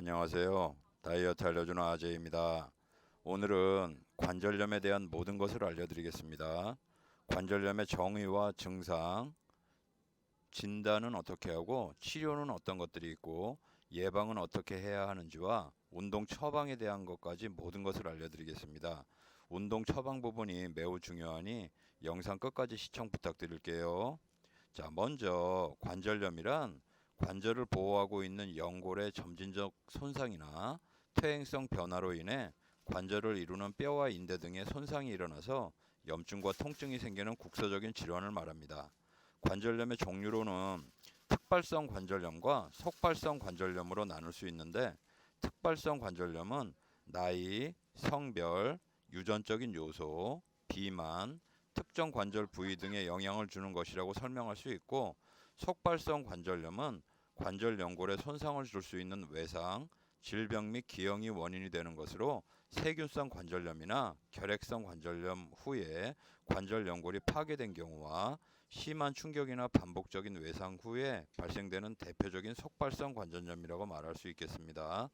안녕하세요. 다이어트 알려주는 아재입니다. 오늘은 관절염에 대한 모든 것을 알려드리겠습니다. 관절염의 정의와 증상, 진단은 어떻게 하고 치료는 어떤 것들이 있고 예방은 어떻게 해야 하는지와 운동 처방에 대한 것까지 모든 것을 알려드리겠습니다. 운동 처방 부분이 매우 중요하니 영상 끝까지 시청 부탁드릴게요. 자, 먼저 관절염이란 관절을 보호하고 있는 연골의 점진적 손상이나 퇴행성 변화로 인해 관절을 이루는 뼈와 인대 등의 손상이 일어나서 염증과 통증이 생기는 국소적인 질환을 말합니다. 관절염의 종류로는 특발성 관절염과 속발성 관절염으로 나눌 수 있는데, 특발성 관절염은 나이, 성별, 유전적인 요소, 비만, 특정 관절 부위 등에 영향을 주는 것이라고 설명할 수 있고, 속발성 관절염은 관절 연골에 손상을 줄 수 있는 외상, 질병 및 기형이 원인이 되는 것으로 세균성 관절염이나 결핵성 관절염 후에 관절 연골이 파괴된 경우와 심한 충격이나 반복적인 외상 후에 발생되는 대표적인 속발성 관절염이라고 말할 수 있겠습니다.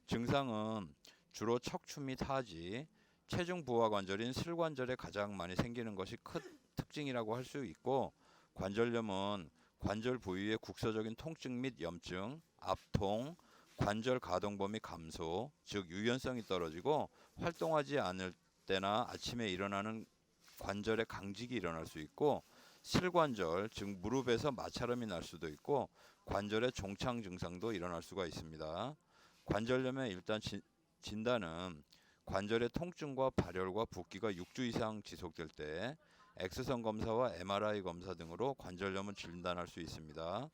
증상은 주로 척추 및 하지, 체중 부하 관절인 슬관절에 가장 많이 생기는 것이 큰 특징이라고 할 수 있고, 관절염은 관절 부위의 국소적인 통증 및 염증, 압통, 관절 가동 범위 감소, 즉 유연성이 떨어지고 활동하지 않을 때나 아침에 일어나는 관절의 강직이 일어날 수 있고, 실관절, 즉 무릎에서 마찰음이 날 수도 있고 관절의 종창 증상도 일어날 수가 있습니다. 관절염의 일단 진단은 관절의 통증과 발열과 붓기가 6주 이상 지속될 때 엑스선 검사와 MRI 검사 등으로 관절염을 진단할 수 있습니다.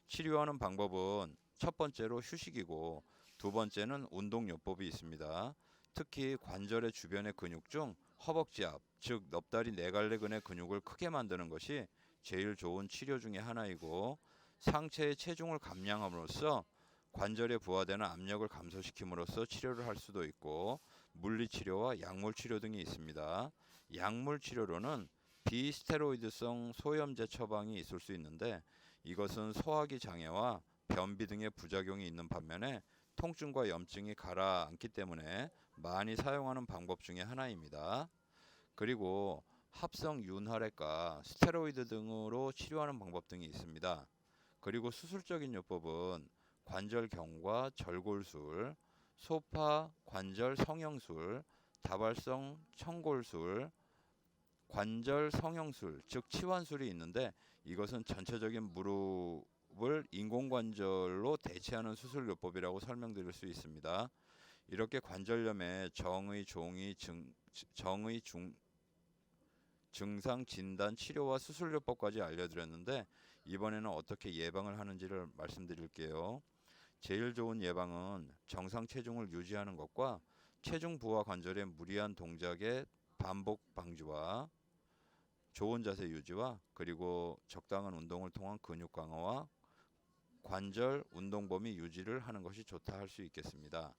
치료하는 방법은 첫 번째로 휴식이고 두 번째는 운동요법이 있습니다. 특히 관절의 주변의 근육 중 허벅지 앞, 즉 넙다리 네갈래근의 근육을 크게 만드는 것이 제일 좋은 치료 중의 하나이고, 상체의 체중을 감량함으로써 관절에 부하되는 압력을 감소시킴으로써 치료를 할 수도 있고, 물리치료와 약물치료 등이 있습니다. 약물치료로는 비스테로이드성 소염제 처방이 있을 수 있는데, 이것은 소화기 장애와 변비 등의 부작용이 있는 반면에 통증과 염증이 가라앉기 때문에 많이 사용하는 방법 중에 하나입니다. 그리고 합성 윤활액과 스테로이드 등으로 치료하는 방법 등이 있습니다. 그리고 수술적인 요법은 관절경과 절골술, 소파 관절 성형술, 다발성 청골술, 관절 성형술, 즉 치환술이 있는데, 이것은 전체적인 무릎을 인공관절로 대체하는 수술요법이라고 설명드릴 수 있습니다. 이렇게 관절염의 증상 진단 치료와 수술요법까지 알려드렸는데, 이번에는 어떻게 예방을 하는지를 말씀드릴게요. 제일 좋은 예방은 정상 체중을 유지하는 것과 체중 부하 관절의 무리한 동작의 반복 방지와 좋은 자세 유지와 그리고 적당한 운동을 통한 근육 강화와 관절 운동 범위 유지를 하는 것이 좋다 할 수 있겠습니다.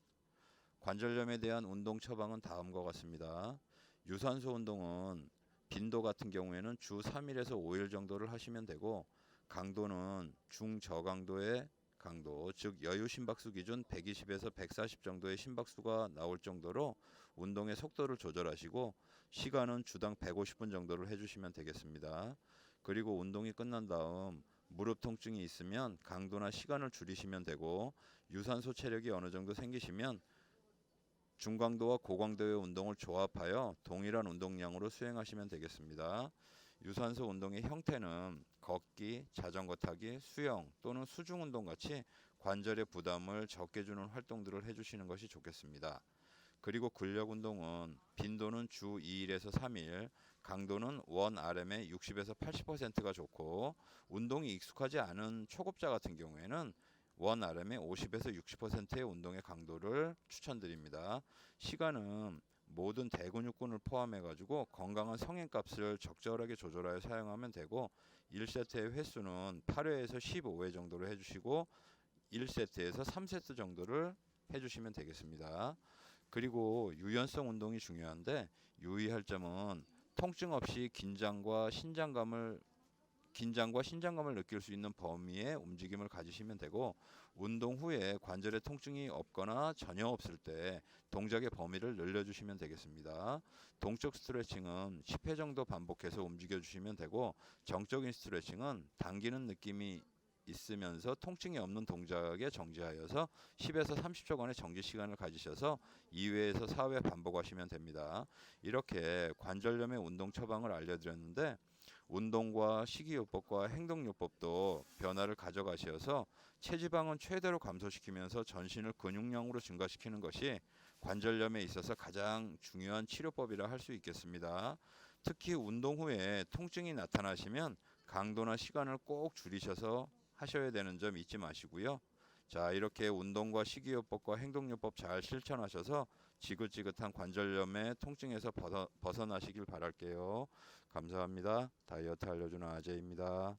관절염에 대한 운동 처방은 다음과 같습니다. 유산소 운동은 빈도 같은 경우에는 주 3일에서 5일 정도를 하시면 되고, 강도는 중저강도의 강도, 즉 여유 심박수 기준 120에서 140 정도의 심박수가 나올 정도로 운동의 속도를 조절하시고, 시간은 주당 150분 정도를 해주시면 되겠습니다. 그리고 운동이 끝난 다음 무릎 통증이 있으면 강도나 시간을 줄이시면 되고, 유산소 체력이 어느 정도 생기시면 중강도와 고강도의 운동을 조합하여 동일한 운동량으로 수행하시면 되겠습니다. 유산소 운동의 형태는 걷기, 자전거 타기, 수영 또는 수중 운동 같이 관절의 부담을 적게 주는 활동들을 해주시는 것이 좋겠습니다. 그리고 근력 운동은 빈도는 주 2일에서 3일, 강도는 원 RM의 60에서 80%가 좋고, 운동이 익숙하지 않은 초급자 같은 경우에는 원 RM의 50에서 60%의 운동의 강도를 추천드립니다. 시간은 모든 대근육군을 포함해 가지고 건강한 성행값을 적절하게 조절하여 사용하면 되고, 1세트의 횟수는 8회에서 15회 정도로 해주시고 1세트에서 3세트 정도를 해주시면 되겠습니다. 그리고 유연성 운동이 중요한데, 유의할 점은 통증 없이 긴장과 신장감을 긴장과 신장감을 느낄 수 있는 범위의 움직임을 가지시면 되고, 운동 후에 관절에 통증이 없거나 전혀 없을 때 동작의 범위를 늘려주시면 되겠습니다. 동적 스트레칭은 10회 정도 반복해서 움직여 주시면 되고, 정적인 스트레칭은 당기는 느낌이 있으면서 통증이 없는 동작에 정지하여서 10에서 30초간의 정지 시간을 가지셔서 2회에서 4회 반복하시면 됩니다. 이렇게 관절염의 운동 처방을 알려드렸는데, 운동과 식이요법과 행동요법도 변화를 가져가셔서 체지방은 최대로 감소시키면서 전신을 근육량으로 증가시키는 것이 관절염에 있어서 가장 중요한 치료법이라 할 수 있겠습니다. 특히 운동 후에 통증이 나타나시면 강도나 시간을 꼭 줄이셔서 하셔야 되는 점 잊지 마시고요. 자, 이렇게 운동과 식이요법과 행동요법 잘 실천하셔서 지긋지긋한 관절염의 통증에서 벗어나시길 바랄게요. 감사합니다. 다이어트 알려주는 아재입니다.